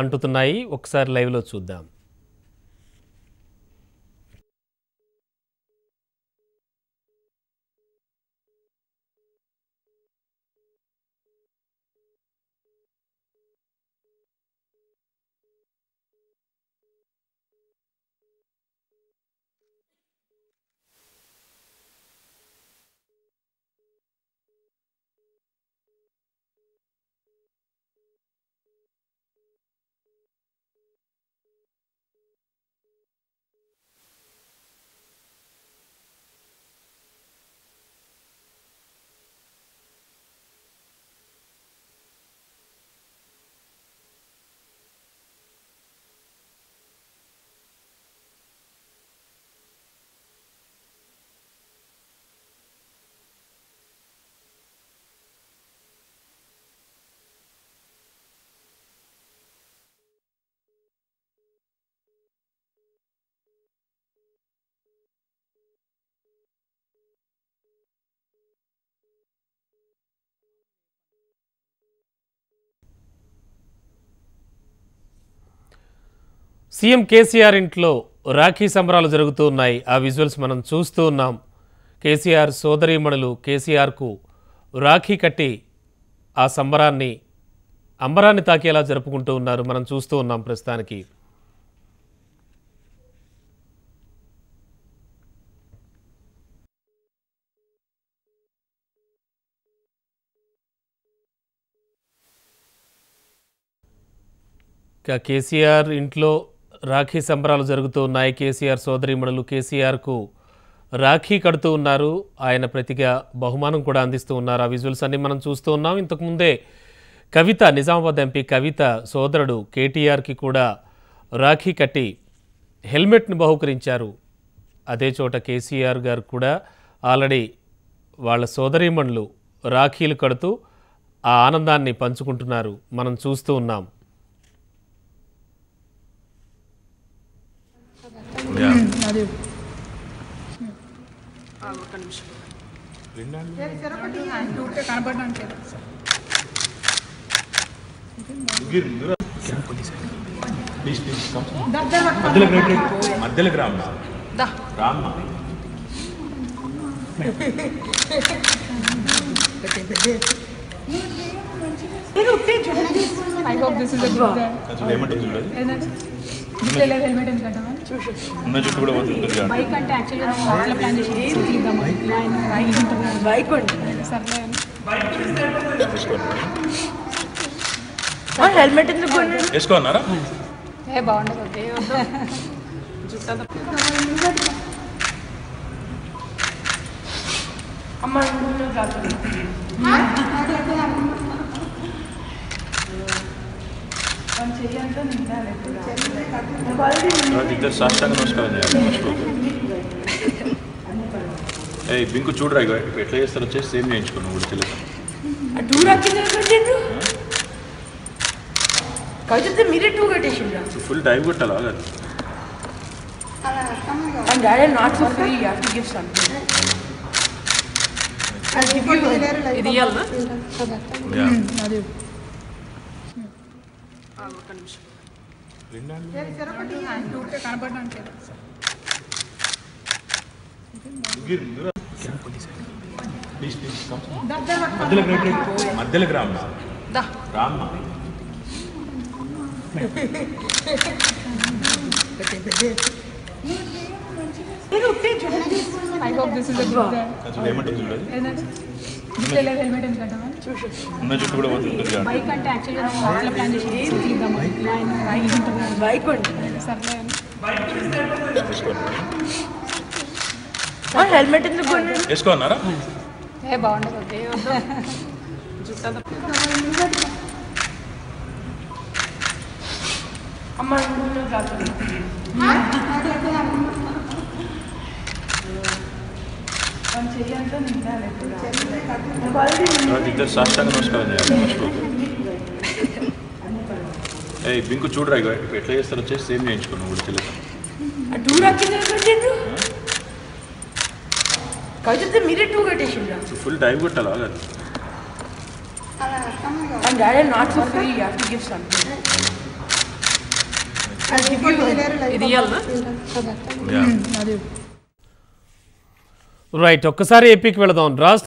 అంటుతున్నాయి. ఒకసారి లైవ్ లో చూద్దాం. సీఎం కేసీఆర్ ఇంట్లో రాఖీ సంబరాలు జరుగుతూ ఉన్నాయి. ఆ విజువల్స్ మనం చూస్తూ ఉన్నాం. కేసీఆర్ సోదరీమణులు కేసీఆర్కు రాఖీ కట్టి ఆ సంబరాన్ని అంబరాన్ని తాకేలా జరుపుకుంటూ ఉన్నారు. మనం చూస్తూ ఉన్నాం ప్రస్తుతానికి. కేసీఆర్ ఇంట్లో రాఖీ సంబరాలు జరుగుతూ ఉన్నాయి. కేసీఆర్ సోదరీమణులు కేసీఆర్కు రాఖీ కడుతూ ఉన్నారు. ఆయన ప్రతిగా బహుమానం కూడా అందిస్తూ ఉన్నారు. ఆ విజువల్స్ అన్ని మనం చూస్తూ ఉన్నాం. ఇంతకుముందే కవిత, నిజామాబాద్ ఎంపీ కవిత సోదరుడు కేటీఆర్కి కూడా రాఖీ కట్టి హెల్మెట్ను బహుకరించారు. అదే చోట కేసీఆర్ గారు కూడా ఆల్రెడీ వాళ్ళ సోదరీమణులు రాఖీలు కడుతూ ఆ ఆనందాన్ని పంచుకుంటున్నారు. మనం చూస్తూ ఉన్నాం. మధ్యలోకి రామ్మా. I hope this is a good day. Helmet ఎందుకంటావా? బైక్ అంటే యాక్చువల్గా అట్లా ప్లాన్ చేసి బైక్ సర్లే హెల్మెట్ ఎందుకు వేసుకోన్నారా? ఏ బాగుండదు. అమ్మ ఇద్దరు సాష్టాంగ నమస్కారం చేయాలి. బింకు చూడరా ఎట్లా చేస్తారో వచ్చేసి సేమ్ చేయించుకున్నాం కూడా తెలియదు. కవిత మీరే టూ కట్టేసిండ్రా? ఫుల్ డైవ్ కొట్టాలా కాదు? And that is not for free. You have to give something. I'll give you real, na? అది కనపడడానికి మధ్యలోకి రామ్మా. I hope this is a good day. Helmet ఎందుకంటావా? చుట్టూ కూడా బైక్ అంటే యాక్చువల్గా అట్లా ప్లాన్ చేసి బైక్ సర్లే హెల్మెట్ ఎందుకు వేసుకోన్నారా? ఏ బాగుండదు. అమ్మ ఇద్దరు సాష్టాంగ నమస్కారం చేయాలి. బింకు చూడరా ఎట్లా చేస్తారో వచ్చేసి సేమ్ చేయించుకున్నాం కూడా తెలియదు. కవిత మీరే టూ కట్టేసిండ్రా? ఫుల్ డైవ్ కొట్టాలా కాదు? And Dad, not for free. You have to give something. ఇది ఇయ్యాలనా? రైట్, ఒక్కసారి ఏపీకి వెళదాం. రాష్ట్ర